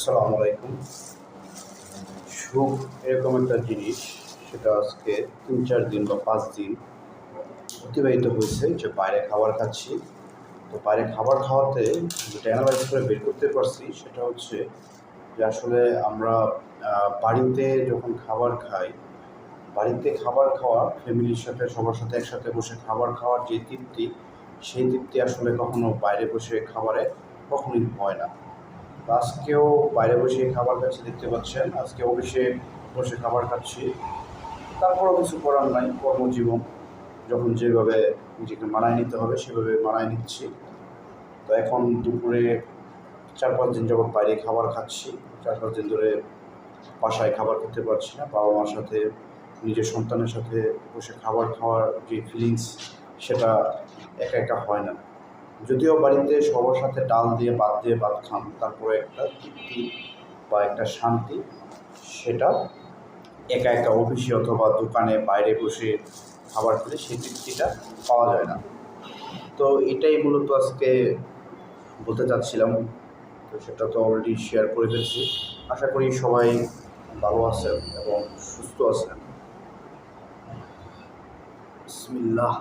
আসসালামু আলাইকুম। সুখ এরকম একটা জিনিস, সেটা আজকে ৩-৪ দিন বা ৫ দিন অতিবাহিত হয়েছে যে বাইরে খাবার খাচ্ছি। তো বাইরে খাবার খাওয়াতে যেটা অ্যানালাইজ করে বের করতে পারছি সেটা হচ্ছে যে আসলে আমরা বাড়িতে যখন খাবার খাই, বাড়িতে খাবার খাওয়া ফ্যামিলির সাথে সবার সাথে একসাথে বসে খাবার খাওয়ার যে তৃপ্তি, সেই তৃপ্তি আসলে কখনো বাইরে বসে খাবারে কখনোই হয় না। আজকেও বাইরে বসে খাবার খাচ্ছি, দেখতে পাচ্ছেন। আজকে অফিসে বসে খাবার খাচ্ছি, তারপরও কিছু করার নাই, কর্মজীবন যখন যেভাবে নিজেকে মানায় নিতে হবে সেভাবে মানায় নিচ্ছি। তো এখন দুপুরে ৪-৫ দিন যাবৎ বাইরে খাবার খাচ্ছি। ৪-৫ দিন ধরে বাসায় খাবার খেতে পারছি না। বাবা মার সাথে, নিজের সন্তানের সাথে বসে খাবার খাওয়ার যে ফিলিংস, সেটা একা একা হয় না। যদিও বাড়িতে সবার সাথে ডাল দিয়ে ভাত খান, তারপরে একটা তৃপ্তি বা একটা শান্তি, সেটা একা একা অফিসে অথবা দোকানে বাইরে বসে খাবার খেলে সেই তৃপ্তিটা পাওয়া যায় না। তো এটাই মূলত আজকে বলতে চাচ্ছিলাম। তো সেটা তো অলরেডি শেয়ার করে ফেলছি। আশা করি সবাই ভালো আছেন এবং সুস্থ আছেন। বিসমিল্লাহ।